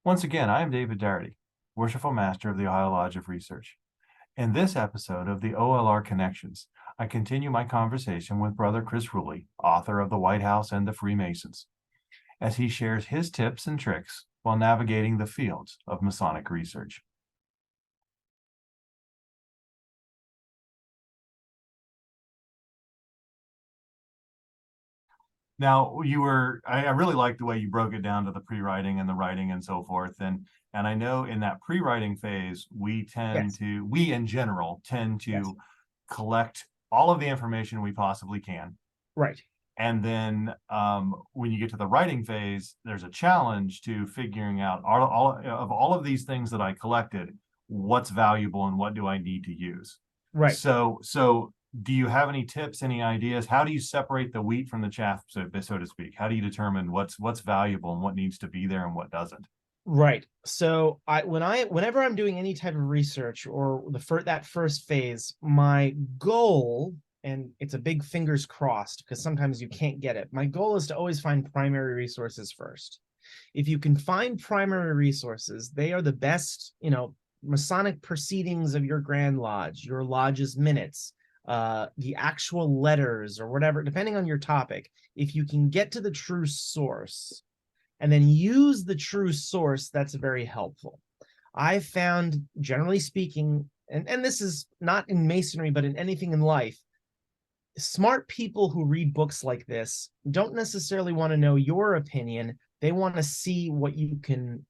Once again, I am David Darity, Worshipful Master of the Ohio Lodge of Research. In this episode of the OLR Connections, I continue my conversation with Brother Chris Ruli, author of The White House and the Freemasons, as he shares his tips and tricks while navigating the fields of Masonic research. Now, I really like the way you broke it down to the pre-writing and the writing and so forth. And I know in that pre-writing phase, we in general tend to collect all of the information we possibly can. Right. And then when you get to the writing phase, there's a challenge to figuring out all of these things that I collected, what's valuable and what do I need to use. Right. So do you have any tips, any ideas? How do you separate the wheat from the chaff, so to speak? How do you determine what's valuable and what needs to be there and what doesn't? Right. So whenever I'm doing any type of research or that first phase, my goal, and it's a big fingers crossed because sometimes you can't get it. My goal is to always find primary resources first. If you can find primary resources, they are the best, Masonic proceedings of your Grand Lodge, your lodge's minutes, the actual letters or whatever, depending on your topic. If you can get to the true source and then use the true source, that's very helpful. I found, generally speaking, and this is not in Masonry, but in anything in life, smart people who read books like this don't necessarily want to know your opinion. They want to see what you can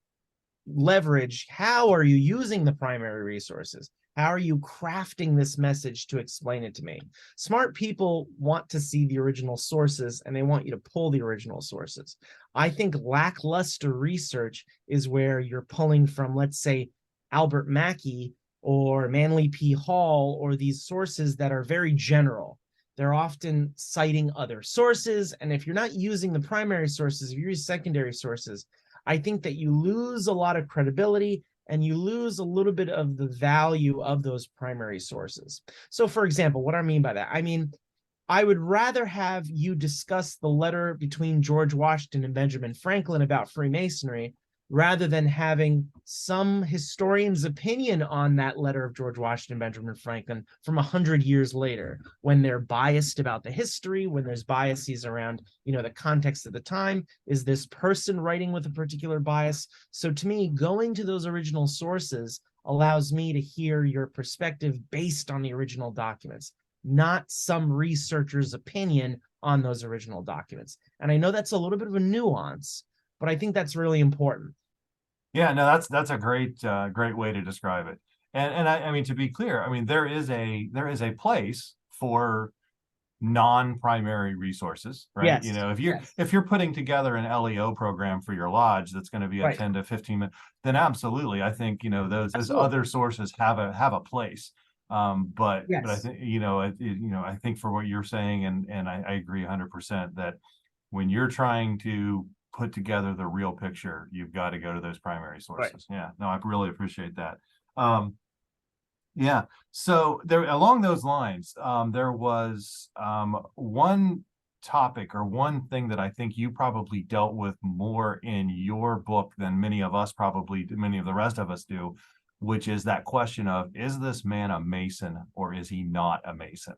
leverage. How are you using the primary resources? How are you crafting this message to explain it to me? Smart people want to see the original sources and they want you to pull the original sources. I think lackluster research is where you're pulling from, let's say, Albert Mackey or Manly P. Hall, or these sources that are very general. They're often citing other sources. And if you're not using the primary sources, if you use secondary sources, I think that you lose a lot of credibility and you lose a little bit of the value of those primary sources. So for example, what I mean by that, I would rather have you discuss the letter between George Washington and Benjamin Franklin about Freemasonry rather than having some historian's opinion on that letter of George Washington and Benjamin Franklin from 100 years later, when they're biased about the history, when there's biases around, the context of the time. Is this person writing with a particular bias? So to me, going to those original sources allows me to hear your perspective based on the original documents, not some researcher's opinion on those original documents. And I know that's a little bit of a nuance, but I think that's really important. Yeah, no, that's a great way to describe it. And I mean, to be clear, I mean, there is a place for non-primary resources, right? Yes. If you're putting together an LEO program for your lodge that's going to be a 10 to 15 minute, then absolutely, I think those other sources have a place. But I think I think for what you're saying, and I agree 100% that when you're trying to put together the real picture, you've got to go to those primary sources. Yeah, no, I really appreciate that. Yeah, so there, along those lines, there was one topic or one thing that I think you probably dealt with more in your book than many of the rest of us do, which is that question of, is this man a Mason or is he not a Mason?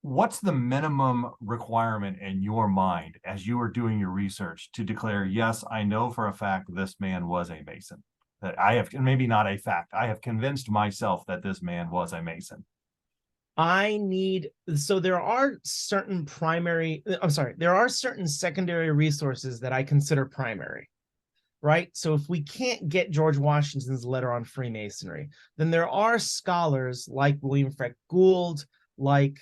What's the minimum requirement in your mind as you were doing your research to declare, yes, I know for a fact this man was a Mason? That I have, maybe not a fact, I have convinced myself that this man was a Mason. So there are certain secondary resources that I consider primary, right? So if we can't get George Washington's letter on Freemasonry, then there are scholars like William Freck Gould, like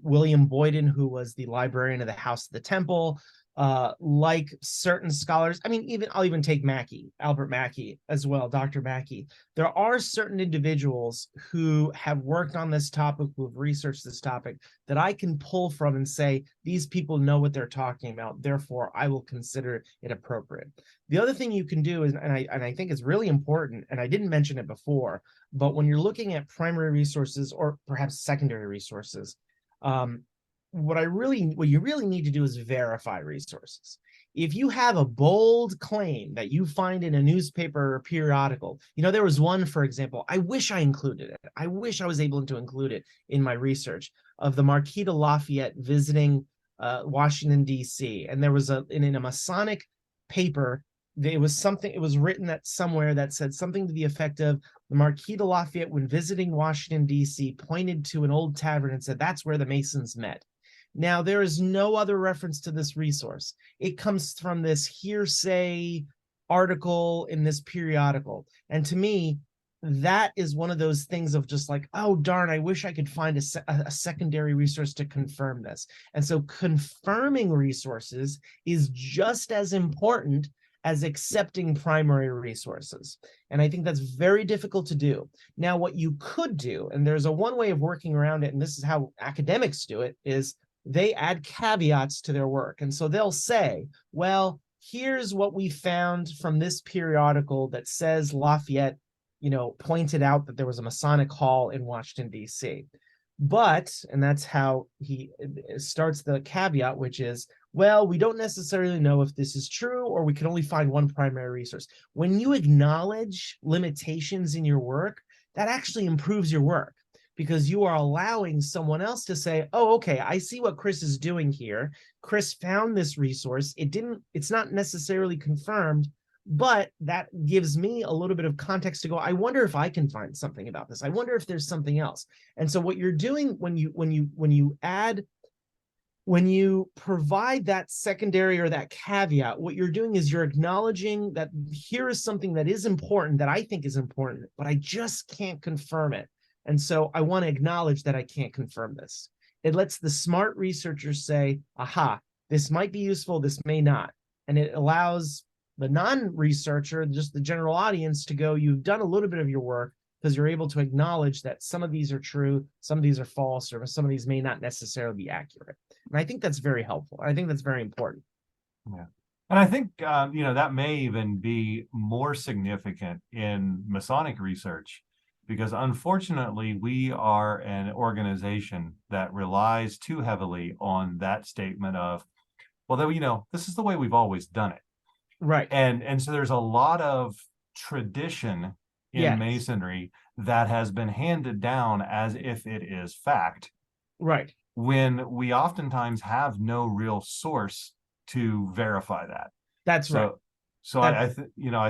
William Boyden, who was the librarian of the House of the Temple, like certain scholars. I'll even take Albert Mackey as well, Dr. Mackey. There are certain individuals who have worked on this topic, who have researched this topic, that I can pull from and say, these people know what they're talking about, therefore I will consider it appropriate. The other thing you can do is, and I think it's really important, and I didn't mention it before, but when you're looking at primary resources or perhaps secondary resources, what you really need to do is verify resources. if you have a bold claim that you find in a newspaper or periodical, there was one, for example, I wish I included it. I wish I was able to include it in my research, of the Marquis de Lafayette visiting Washington, D.C. And there was in a Masonic paper, it was written that somewhere that said something to the effect of, the Marquis de Lafayette, when visiting Washington, D.C., pointed to an old tavern and said, that's where the Masons met. Now, there is no other reference to this resource. It comes from this hearsay article in this periodical. And to me, that is one of those things of just like, oh, darn, I wish I could find a secondary resource to confirm this. And so confirming resources is just as important as accepting primary resources. And I think that's very difficult to do. Now, what you could do, and there's one way of working around it, and this is how academics do it, is they add caveats to their work. And so they'll say, well, here's what we found from this periodical that says Lafayette, pointed out that there was a Masonic hall in Washington, D.C. But, and that's how he starts the caveat, which is, well, we don't necessarily know if this is true, or we can only find one primary resource. When you acknowledge limitations in your work, that actually improves your work, because you are allowing someone else to say, oh, okay, I see what Chris is doing here. Chris found this resource. It's not necessarily confirmed, but that gives me a little bit of context to go, I wonder if I can find something about this. I wonder if there's something else. And so what you're doing when you provide that secondary or that caveat, what you're doing is you're acknowledging that here is something that is important, that I think is important, but I just can't confirm it. And so I want to acknowledge that I can't confirm this. It lets the smart researchers say, aha, this might be useful, this may not. And it allows the non-researcher, just the general audience, to go, you've done a little bit of your work, because you're able to acknowledge that some of these are true, some of these are false, or some of these may not necessarily be accurate. And I think that's very helpful. I think that's very important. Yeah. And I think, that may even be more significant in Masonic research, because unfortunately, we are an organization that relies too heavily on that statement of, well, this is the way we've always done it. Right. And so there's a lot of tradition in Yes. Masonry that has been handed down as if it is fact. Right. When we oftentimes have no real source to verify that. That's right. So I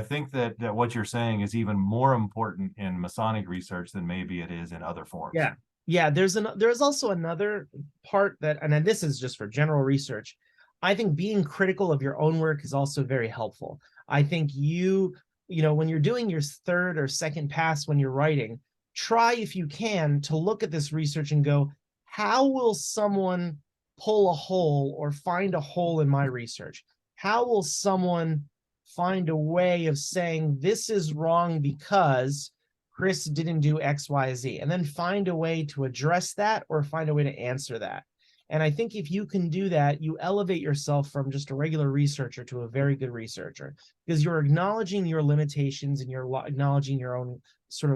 think that what you're saying is even more important in Masonic research than maybe it is in other forms. Yeah. Yeah. There's also another part that, and then this is just for general research, I think being critical of your own work is also very helpful. I think when you're doing your third or second pass when you're writing, try, if you can, to look at this research and go, how will someone pull a hole or find a hole in my research? How will someone find a way of saying this is wrong because Chris didn't do X, Y, Z, and then find a way to address that or find a way to answer that. And I think if you can do that, you elevate yourself from just a regular researcher to a very good researcher, because you're acknowledging your limitations and you're acknowledging your own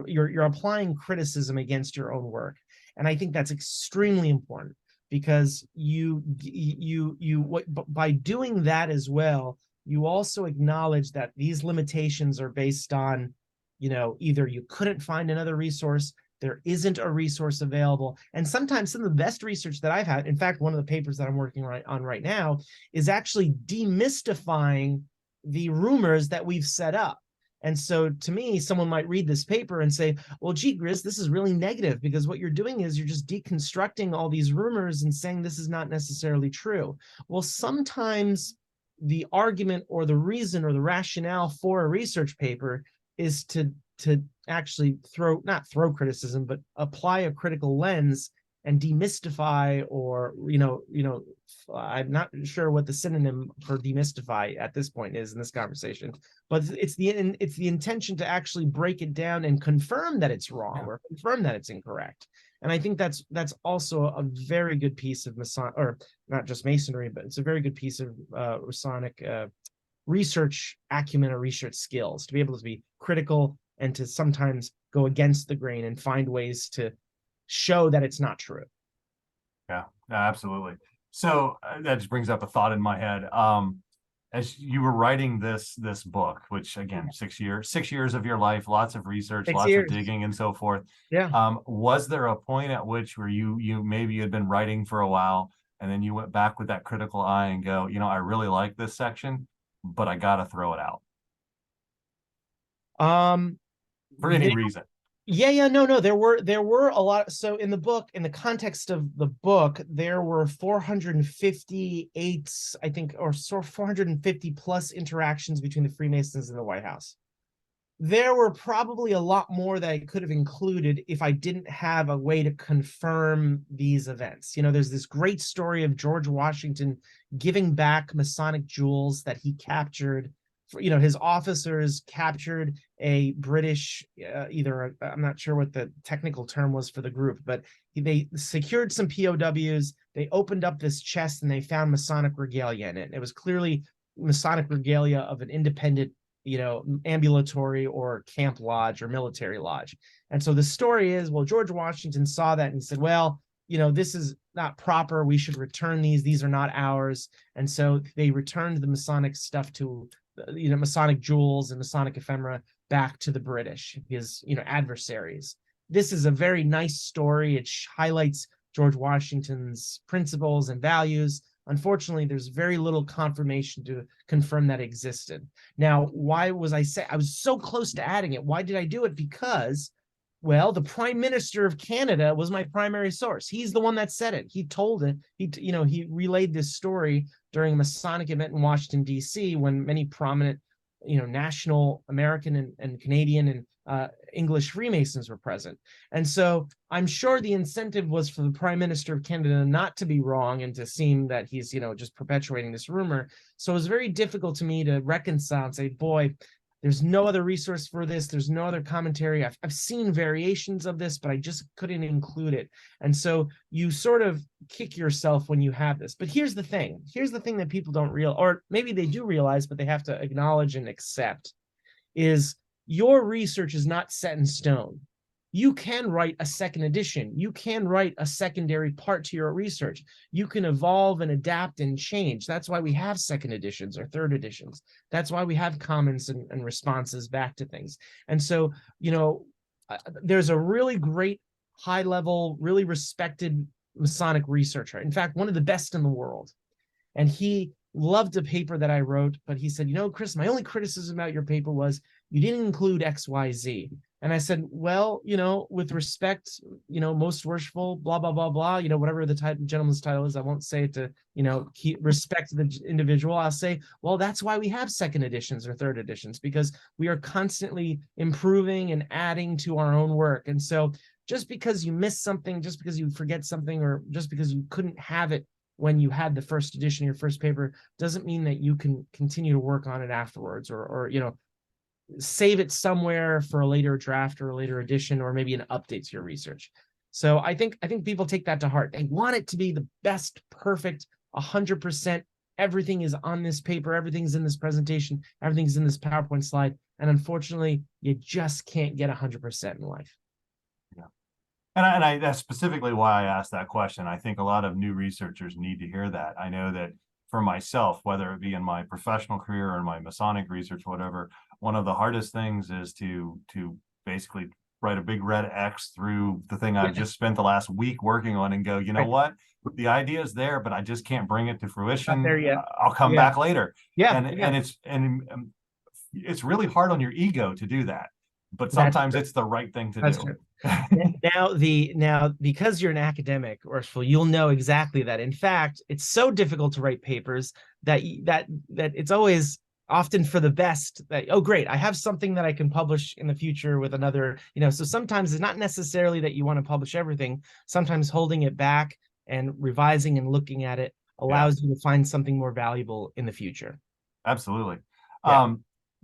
you're applying criticism against your own work. And I think that's extremely important, because by doing that as well, you also acknowledge that these limitations are based on, either you couldn't find another resource, there isn't a resource available. And sometimes some of the best research that I've had, in fact, one of the papers that I'm working on right now, is actually demystifying the rumors that we've set up. And so to me, someone might read this paper and say, well, gee, Grizz, this is really negative, because what you're doing is you're just deconstructing all these rumors and saying this is not necessarily true. Well, sometimes the argument or the reason or the rationale for a research paper is to actually not throw criticism, but apply a critical lens and demystify, or I'm not sure what the synonym for demystify at this point is in this conversation, but it's the intention to actually break it down and confirm that it's wrong, or confirm that it's incorrect. And I think that's also a very good piece of or not just Masonry, but it's a very good piece of Masonic research acumen or research skills, to be able to be critical and to sometimes go against the grain and find ways to show that it's not true. Yeah, absolutely. So that just brings up a thought in my head. as you were writing this book, which again, 6 years of your life, lots of research, 6 lots of years. digging and so forth. Yeah. Was there a point at which where you maybe had been writing for a while and then you went back with that critical eye and go, I really like this section, but I got to throw it out Um, for any reason? yeah, no, there were a lot. So in the book, in the context of the book, there were 458, I think, or so 450 plus interactions between the Freemasons and the White House. There were probably a lot more that I could have included if I didn't have a way to confirm these events. There's this great story of George Washington giving back Masonic jewels that he captured. His officers captured a British, I'm not sure what the technical term was for the group, but they secured some POWs. They opened up this chest and they found Masonic regalia in it. It was clearly Masonic regalia of an independent, ambulatory or camp lodge or military lodge. And so the story is, well, George Washington saw that and he said, well, this is not proper. We should return these. These are not ours. And so they returned the Masonic stuff to, Masonic jewels and Masonic ephemera back to the British, his, adversaries. This is a very nice story. It highlights George Washington's principles and values. Unfortunately, there's very little confirmation to confirm that existed. Now, why was I was so close to adding it? Why did I do it? Because, well, the Prime Minister of Canada was my primary source. He's the one that said it. He told it. He relayed this story during a Masonic event in Washington, D.C., when many prominent, national American and Canadian and English Freemasons were present. And so I'm sure the incentive was for the Prime Minister of Canada not to be wrong and to seem that he's, just perpetuating this rumor. So it was very difficult to me to reconcile and say, boy, there's no other resource for this. There's no other commentary. I've seen variations of this, but I just couldn't include it. And so you sort of kick yourself when you have this. But here's the thing. Here's the thing that people don't realize, or maybe they do realize, but they have to acknowledge and accept, is your research is not set in stone. You can write a second edition. You can write a secondary part to your research. You can evolve and adapt and change. That's why we have second editions or third editions. That's why we have comments and responses back to things. And so, there's a really great, high level, really respected Masonic researcher. In fact, one of the best in the world. And he loved a paper that I wrote, but he said, Chris, my only criticism about your paper was you didn't include XYZ. And I said, well, with respect, most worshipful, blah, blah, blah, blah, whatever the gentleman's title is, I won't say it to, keep respect the individual. I'll say, well, that's why we have second editions or third editions, because we are constantly improving and adding to our own work. And so just because you miss something, just because you forget something, or just because you couldn't have it when you had the first edition, your first paper, doesn't mean that you can continue to work on it afterwards, or save it somewhere for a later draft or a later edition, or maybe an update to your research. So I think people take that to heart. They want it to be the best, perfect, 100%. Everything is on this paper. Everything's in this presentation. Everything's in this PowerPoint slide. And unfortunately, you just can't get 100% in life. Yeah. And that's specifically why I asked that question. I think a lot of new researchers need to hear that. I know that for myself, whether it be in my professional career or in my Masonic research, whatever, one of the hardest things is to basically write a big red X through the thing I've just spent the last week working on and go, what? The idea is there, but I just can't bring it to fruition. Not there yet. I'll come back later. Yeah. And it's really hard on your ego to do that, but sometimes it's the right thing to do. Now, because you're an academic, Worshipful, you'll know exactly that. In fact, it's so difficult to write papers that it's always often for the best that, oh, great, I have something that I can publish in the future with another, so sometimes it's not necessarily that you want to publish everything. Sometimes holding it back and revising and looking at it allows you to find something more valuable in the future. Absolutely. Yeah.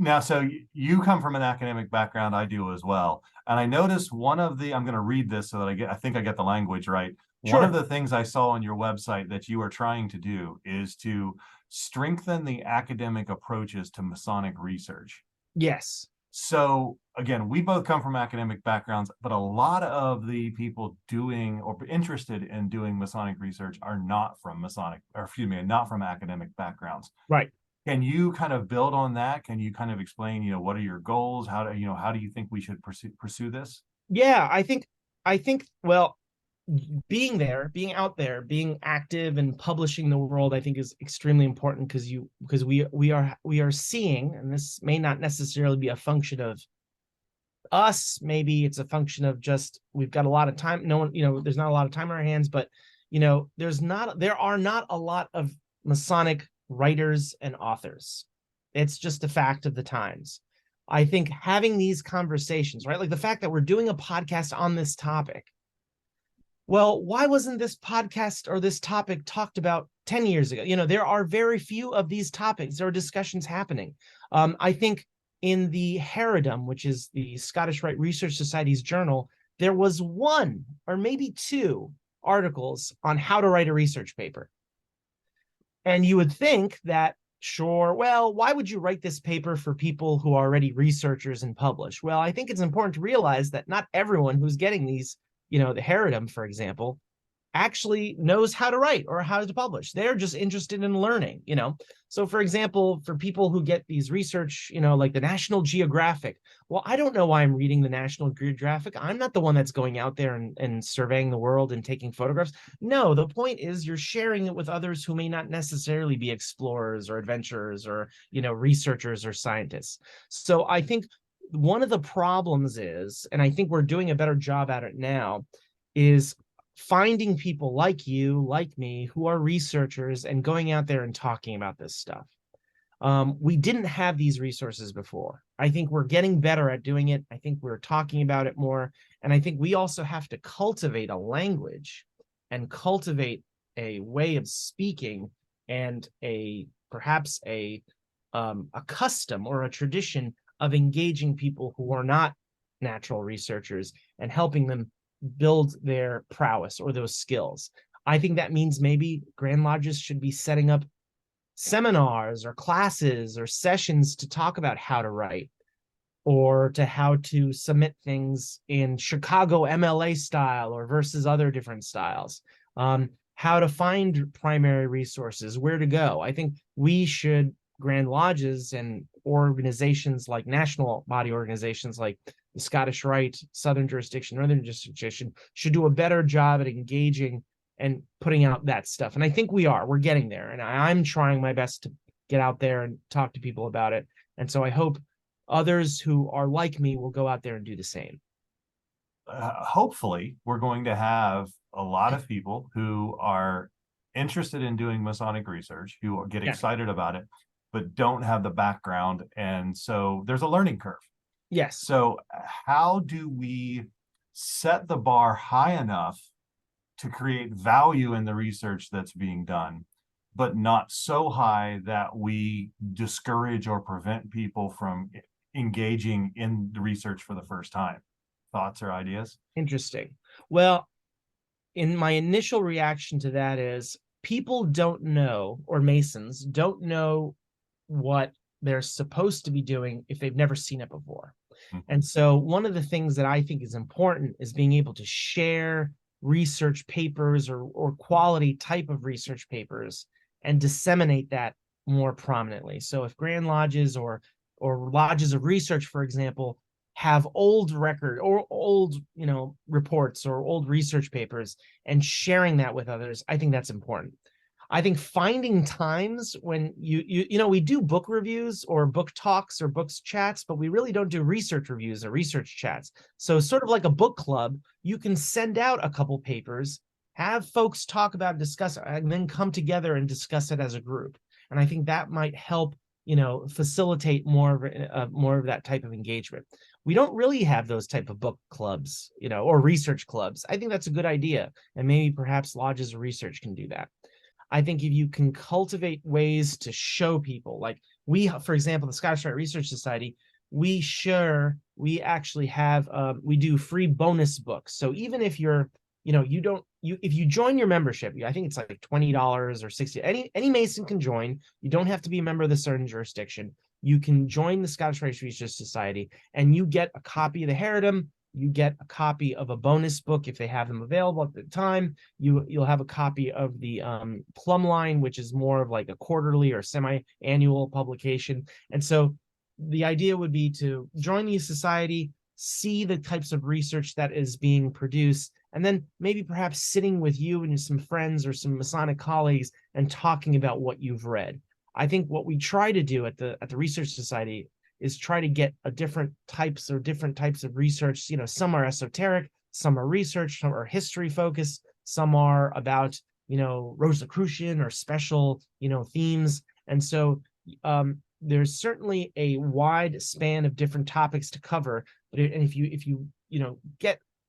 Now, so you come from an academic background, I do as well. And I noticed one of the, I'm going to read this so that I think I get the language right. Sure. One of the things I saw on your website that you are trying to do is to strengthen the academic approaches to Masonic research. Yes. So again, we both come from academic backgrounds, but a lot of the people doing or interested in doing Masonic research are not from not from academic backgrounds. Right. Can you kind of build on that? Can you kind of explain, what are your goals? How do you think we should pursue this? Yeah, I think well, being there, being out there, being active and publishing the world, I think is extremely important because we are seeing, and this may not necessarily be a function of us, maybe it's a function of just we've got a lot of time. No one, there's not a lot of time on our hands, but there are not a lot of Masonic writers and authors. It's just a fact of the times. I think having these conversations, right? Like the fact that we're doing a podcast on this topic. Well, why wasn't this podcast or this topic talked about 10 years ago? There are very few of these topics. There are discussions happening. I think in the Herodom, which is the Scottish Rite Research Society's journal, there was one or maybe two articles on how to write a research paper. And you would think that, sure, well, why would you write this paper for people who are already researchers and publish? Well, I think it's important to realize that not everyone who's getting these, the Herodom, for example, actually knows how to write or how to publish. They're just interested in learning. So for example, for people who get these research, like the National Geographic, well, I don't know why I'm reading the National Geographic. I'm not the one that's going out there and surveying the world and taking photographs. No, the point is you're sharing it with others who may not necessarily be explorers or adventurers or, researchers or scientists. So I think one of the problems is, and I think we're doing a better job at it now, is finding people like you, like me, who are researchers and going out there and talking about this stuff. We didn't have these resources before. I think we're getting better at doing it. I think we're talking about it more. And I think we also have to cultivate a language and cultivate a way of speaking and perhaps a custom or a tradition of engaging people who are not natural researchers and helping them build their prowess or those skills. I think that means maybe Grand Lodges should be setting up seminars or classes or sessions to talk about how to write or to how to submit things in Chicago MLA style or versus other different styles. How to find primary resources, where to go. I think we should, Grand Lodges and organizations like national body organizations like the Scottish Rite, Southern Jurisdiction, Northern Jurisdiction, should do a better job at engaging and putting out that stuff. And I think we're getting there. And I'm trying my best to get out there and talk to people about it. And so I hope others who are like me will go out there and do the same. Hopefully, we're going to have a lot of people who are interested in doing Masonic research, who get excited about it, but don't have the background. And so there's a learning curve. Yes. So how do we set the bar high enough to create value in the research that's being done, but not so high that we discourage or prevent people from engaging in the research for the first time? Thoughts or ideas? Interesting. Well, in my initial reaction to that is people don't know, or Masons don't know what they're supposed to be doing if they've never seen it before. Mm-hmm. And so one of the things that I think is important is being able to share research papers or quality type of research papers and disseminate that more prominently. So if Grand Lodges or lodges of research, for example, have old record or old, reports or old research papers and sharing that with others, I think that's important. I think finding times when we do book reviews or book talks or books chats, but we really don't do research reviews or research chats. So sort of like a book club, you can send out a couple papers, have folks talk about it, discuss it, and then come together and discuss it as a group. And I think that might help, facilitate more of that type of engagement. We don't really have those type of book clubs, or research clubs. I think that's a good idea. And maybe perhaps lodges of research can do that. I think if you can cultivate ways to show people, like for example, the Scottish Rite Research Society, we actually have, we do free bonus books. So even if if you join your membership, I think it's like $20 or $60, any Mason can join. You don't have to be a member of the Southern Jurisdiction. You can join the Scottish Rite Research Society and you get a copy of the Herodom you get a copy of a bonus book if they have them available at the time. You'll have a copy of the Plum Line, which is more of like a quarterly or semi-annual publication. And so the idea would be to join the society, see the types of research that is being produced, and then maybe perhaps sitting with you and some friends or some Masonic colleagues and talking about what you've read. I think what we try to do at the Research Society is try to get a different types of research. Some are esoteric, some are research, some are history focused, some are about, Rosicrucian or special, themes. And so there's certainly a wide span of different topics to cover. And if you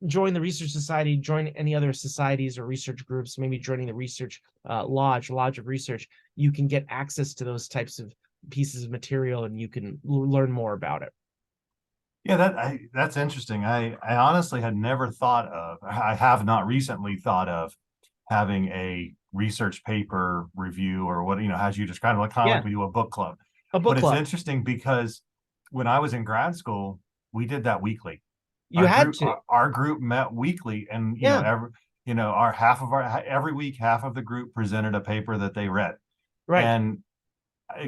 join the Research Society, join any other societies or research groups, maybe joining the Research Lodge of Research, you can get access to those types of pieces of material and you can learn more about it. Yeah, that's interesting. I honestly had never thought of, I have not recently thought of having a research paper review or what, as you described, like kind of like we do a book club. A book But club. it's interesting because when I was in grad school, we did that weekly. You had to. Our group met weekly, and Yeah. every week half of the group presented a paper that they read. Right. And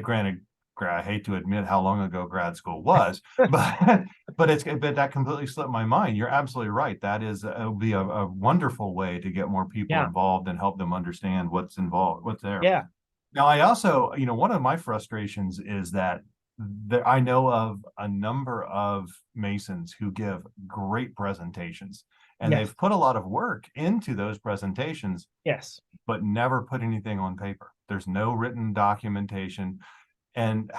granted, I hate to admit how long ago grad school was, but that completely slipped my mind. You're absolutely right. It'll be a wonderful way to get more people Yeah. involved and help them understand what's involved, what's there. Yeah. Now, I also, one of my frustrations is that I know of a number of Masons who give great presentations, and Yes. they've put a lot of work into those presentations, Yes. but never put anything on paper. There's no written documentation. And,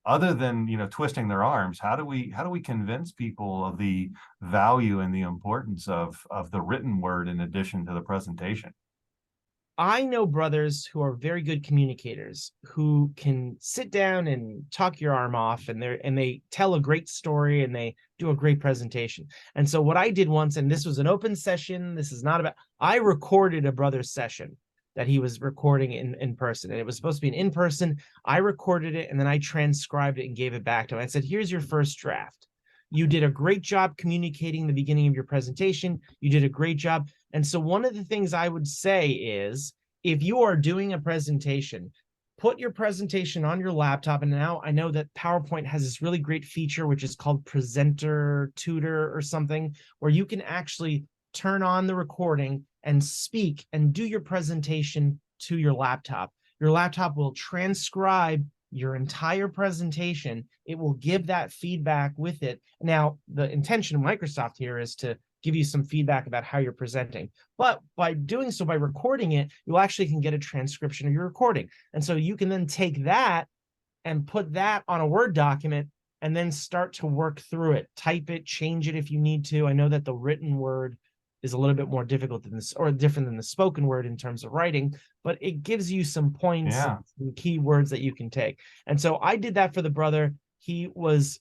other than, twisting their arms, how do we convince people of the value and the importance of the written word in addition to the presentation? I know brothers who are very good communicators who can sit down and talk your arm off, and they tell a great story and they do a great presentation. And so what I did once, and this was an open session, this is not about, I recorded a brother's session that he was recording in person, and it was supposed to be an in-person. I recorded it and then I transcribed it and gave it back to him. I said, here's your first draft. You did a great job communicating the beginning of your presentation. You did a great job. And so one of the things I would say is, if you are doing a presentation, put your presentation on your laptop. And now I know that PowerPoint has this really great feature, which is called Presenter Tutor or something, where you can actually turn on the recording and speak and do your presentation to your laptop. Your laptop will transcribe your entire presentation. It will give that feedback with it. Now, the intention of Microsoft here is to give you some feedback about how you're presenting. But by doing so, by recording it, you actually can get a transcription of your recording. And so you can then take that and put that on a Word document and then start to work through it, type it, change it if you need to. I know that the written word is a little bit more difficult than this, or different than the spoken word in terms of writing, but it gives you some points, Yeah. some key words that you can take. And so I did that for the brother. He didn't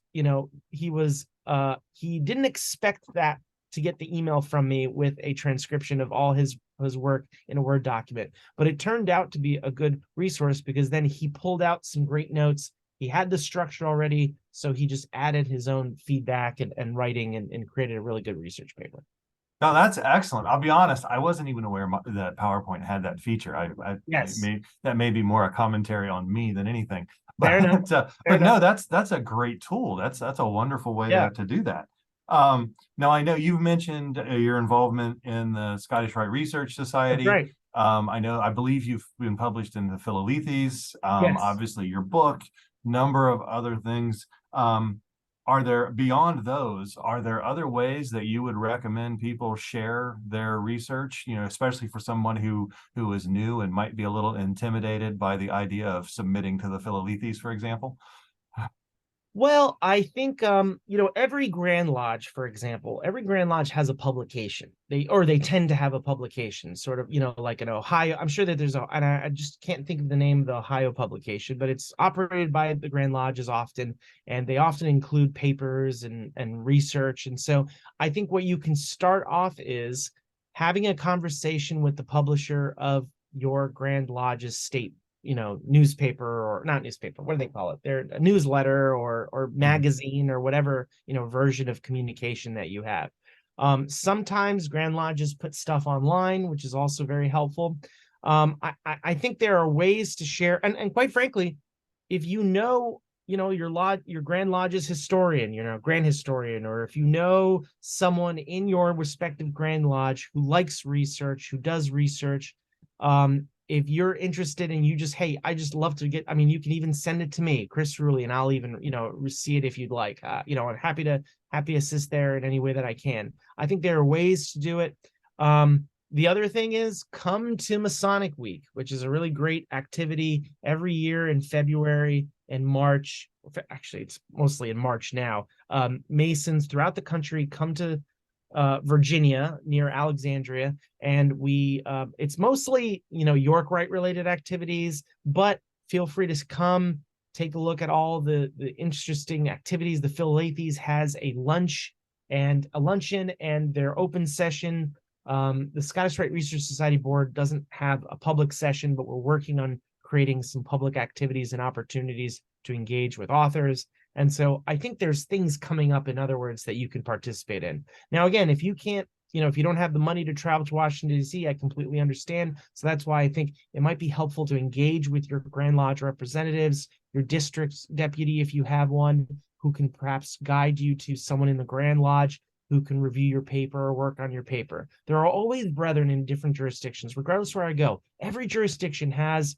expect that to get the email from me with a transcription of all his work in a Word document. But it turned out to be a good resource because then he pulled out some great notes. He had the structure already, so he just added his own feedback and writing and created a really good research paper. No, that's excellent. I'll be honest, I wasn't even aware that PowerPoint had that feature. Yes. That may be more a commentary on me than anything. Fair enough. But no, that's a great tool. That's a wonderful way Yeah. to do that. Now I know you've mentioned your involvement in the Scottish Rite Research Society. Right. I believe you've been published in the Philalethe's, Yes. obviously your book, number of other things. Are there, beyond those, are there other ways that you would recommend people share their research, especially for someone who is new and might be a little intimidated by the idea of submitting to the Philalethe's, for example? Well, I think every Grand Lodge, for example, every Grand Lodge has a publication. They tend to have a publication, sort of, like an Ohio. I'm sure that and I just can't think of the name of the Ohio publication, but it's operated by the Grand Lodges often, and they often include papers and research. And so I think what you can start off is having a conversation with the publisher of your Grand Lodge's state newspaper, or not newspaper, what do they call it? They're a newsletter or magazine or whatever, version of communication that you have. Sometimes Grand Lodges put stuff online, which is also very helpful. I think there are ways to share, and quite frankly, if your Grand Lodge's historian, grand historian, or if you know someone in your respective Grand Lodge who likes research, who does research, if you're interested and hey, I just love to get, you can even send it to me, Chris Ruli, and I'll even, see it if you'd like. I'm happy to assist there in any way that I can. I think there are ways to do it. The other thing is, come to Masonic Week, which is a really great activity every year in February and March. Actually, it's mostly in March now. Masons throughout the country come to Virginia near Alexandria, and it's mostly York Rite related activities, but feel free to come take a look at all the interesting activities. The Philalethes has a luncheon and their open session. The Scottish Rite Research Society board doesn't have a public session, but we're working on creating some public activities and opportunities to engage with authors. And so I think there's things coming up, in other words, that you can participate in. Now, again, if you can't, if you don't have the money to travel to Washington, D.C., I completely understand. So that's why I think it might be helpful to engage with your Grand Lodge representatives, your district deputy, if you have one, who can perhaps guide you to someone in the Grand Lodge who can review your paper or work on your paper. There are always brethren in different jurisdictions, regardless where I go. Every jurisdiction has,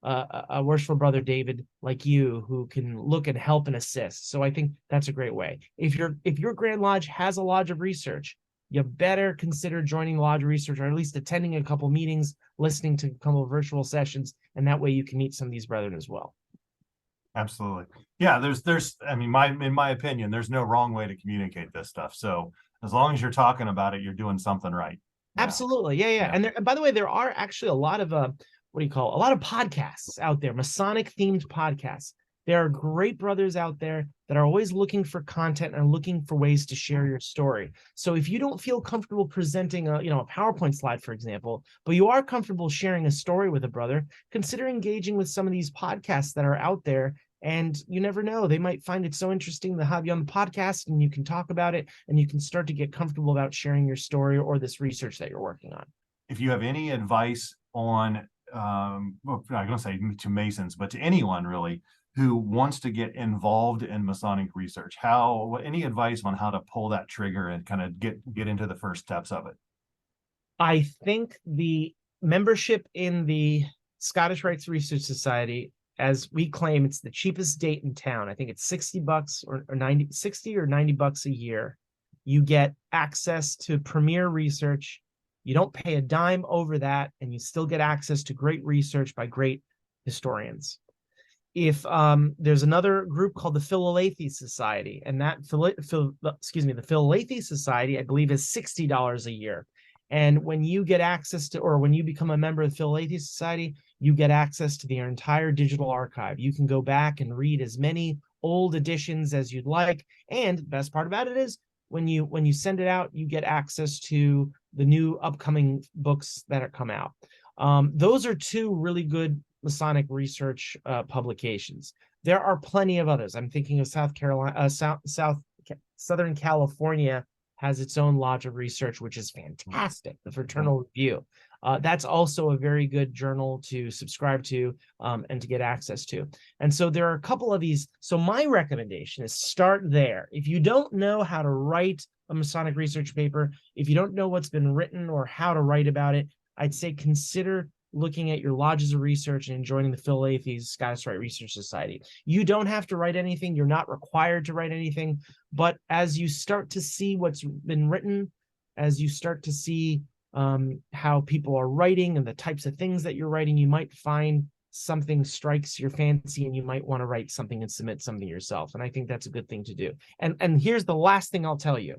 a worshipful brother David like you who can look and help and assist. So I think that's a great way. If your Grand Lodge has a Lodge of Research, you better consider joining the Lodge of Research, or at least attending a couple meetings, listening to a couple of virtual sessions, and that way you can meet some of these brethren as well. Absolutely. Yeah, in my opinion, there's no wrong way to communicate this stuff. So as long as you're talking about it, you're doing something right. Yeah. Absolutely. Yeah. And by the way, there are actually a lot of a lot of podcasts out there, Masonic themed podcasts. There are great brothers out there that are always looking for content and looking for ways to share your story. So if you don't feel comfortable presenting a PowerPoint slide, for example, but you are comfortable sharing a story with a brother, consider engaging with some of these podcasts that are out there. And you never know, they might find it so interesting to have you on the podcast, and you can talk about it, and you can start to get comfortable about sharing your story or this research that you're working on. If you have any advice on, I'm going to say to Masons, but to anyone really who wants to get involved in Masonic research, any advice on how to pull that trigger and kind of get into the first steps of it? I think the membership in the Scottish Rite Research Society, as we claim, it's the cheapest date in town. I think it's $60 or $90 a year. You get access to premier research. You don't pay a dime over that, and you still get access to great research by great historians. If there's another group called the Philalethes Society, and the Philalethes Society, I believe, is $60 a year. And when you get access to, or when you become a member of the Philalethes Society, you get access to their entire digital archive. You can go back and read as many old editions as you'd like. And the best part about it is when you send it out, you get access to the new upcoming books that are come out. Those are two really good Masonic research publications. There are plenty of others. I'm thinking of Southern California has its own Lodge of Research, which is fantastic. The Fraternal Review. That's also a very good journal to subscribe to and to get access to. And so there are a couple of these. So my recommendation is start there. If you don't know how to write a Masonic research paper, if you don't know what's been written or how to write about it, I'd say consider looking at your lodges of research and joining the Philalethes Scottish Rite Research Society. You don't have to write anything. You're not required to write anything. But as you start to see what's been written, as you start to see how people are writing and the types of things that you're writing, you might find something strikes your fancy and you might want to write something and submit something yourself. And I think that's a good thing to do. And here's the last thing I'll tell you.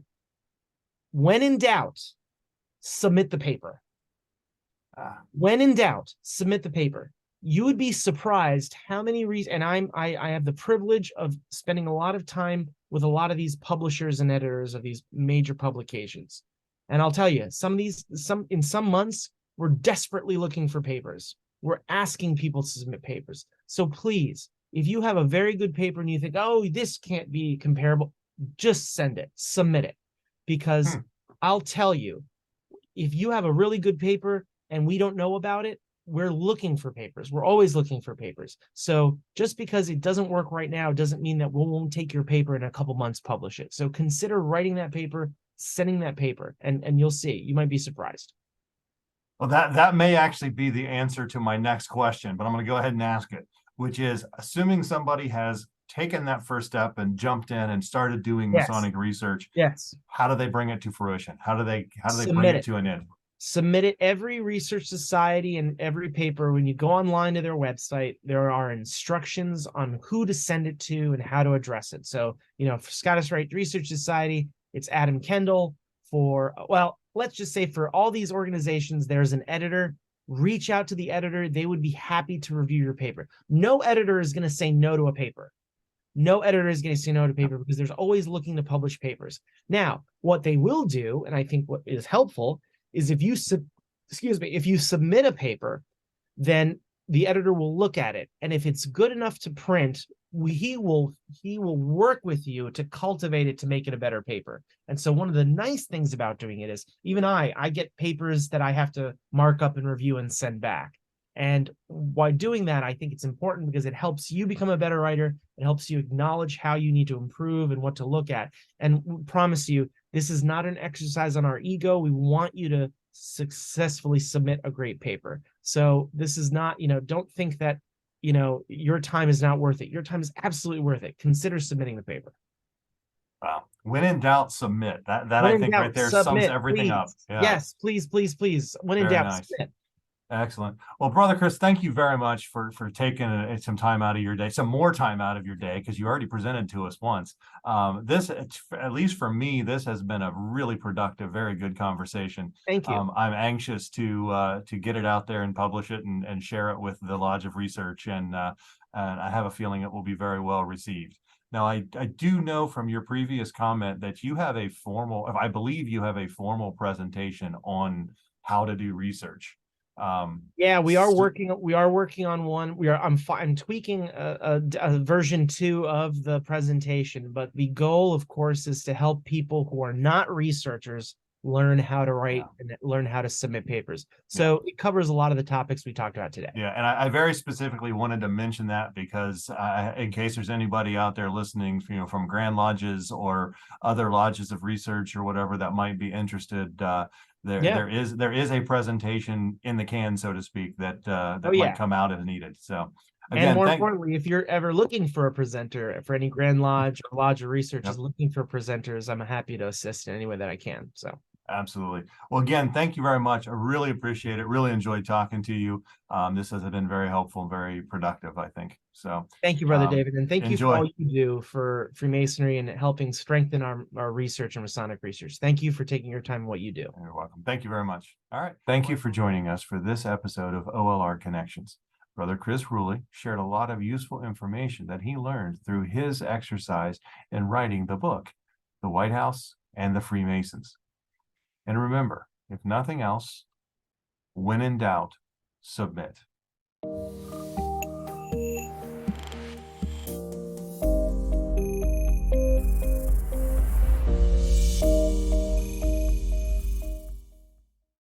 When in doubt, submit the paper. When in doubt, submit the paper. You would be surprised how many and I have the privilege of spending a lot of time with a lot of these publishers and editors of these major publications. And I'll tell you, in some months, we're desperately looking for papers. we're asking people to submit papers. So please, if you have a very good paper and you think, oh, this can't be comparable, just send it, submit it. Because I'll tell you, if you have a really good paper and we don't know about it, we're looking for papers. We're always looking for papers. So just because it doesn't work right now doesn't mean that we won't take your paper in a couple months, publish it. So consider writing that paper, sending that paper, and you'll see. You might be surprised. Well, that may actually be the answer to my next question, but I'm going to go ahead and ask it, which is, assuming somebody has taken that first step and jumped in and started doing Yes. Masonic research, Yes. how do they bring it to fruition? How do they bring Submit it it. to an end? Submit it. Every research society and every paper, when you go online to their website, there are instructions on who to send it to and how to address it. So, for Scottish Rite Research Society, it's Adam Kendall. Well, let's just say for all these organizations, there's an editor. Reach out to the editor. They would be happy to review your paper. No editor is going to say no to a paper. No editor is going to say no to paper because there's always looking to publish papers. Now, what they will do, and I think what is helpful, is if you submit a paper, then the editor will look at it, and if it's good enough to print, he will work with you to cultivate it to make it a better paper. And so one of the nice things about doing it is, even I get papers that I have to mark up and review and send back. And by doing that, I think it's important because it helps you become a better writer. It helps you acknowledge how you need to improve and what to look at. And we promise you, this is not an exercise on our ego. We want you to successfully submit a great paper. So this is not, don't think that, your time is not worth it. Your time is absolutely worth it. Consider submitting the paper. Wow. When in doubt, submit. That I think right there sums everything up. Yeah. Yes, please. When in doubt, submit. Excellent. Well, Brother Chris, thank you very much for taking some time out of your day, some more time out of your day, because you already presented to us once. This, at least for me, this has been a really productive, very good conversation. Thank you. I'm anxious to get it out there and publish it and share it with the Lodge of Research, and I have a feeling it will be very well received. Now, I do know from your previous comment that you have I believe you have a formal presentation on how to do research. Yeah, we are working on one. I'm tweaking a version 2 of the presentation, but the goal, of course, is to help people who are not researchers learn how to write and learn how to submit papers. So it covers a lot of the topics we talked about today. Yeah, and I very specifically wanted to mention that because in case there's anybody out there listening, from Grand Lodges or other lodges of research or whatever that might be interested, there is a presentation in the can, so to speak, that might come out as needed. So again, and more importantly, if you're ever looking for a presenter, for any Grand Lodge or Lodge of Research is looking for presenters, I'm happy to assist in any way that I can. So absolutely. Well, again, thank you very much. I really appreciate it. Really enjoyed talking to you. This has been very helpful and very productive, I think. So thank you, Brother David, and thank you for all you do for Freemasonry and helping strengthen our research and Masonic research. Thank you for taking your time and what you do. You're welcome. Thank you very much. All right. Thank you for joining us for this episode of OLR Connections. Brother Chris Ruli shared a lot of useful information that he learned through his exercise in writing the book, The White House and the Freemasons. And remember, if nothing else, when in doubt, submit.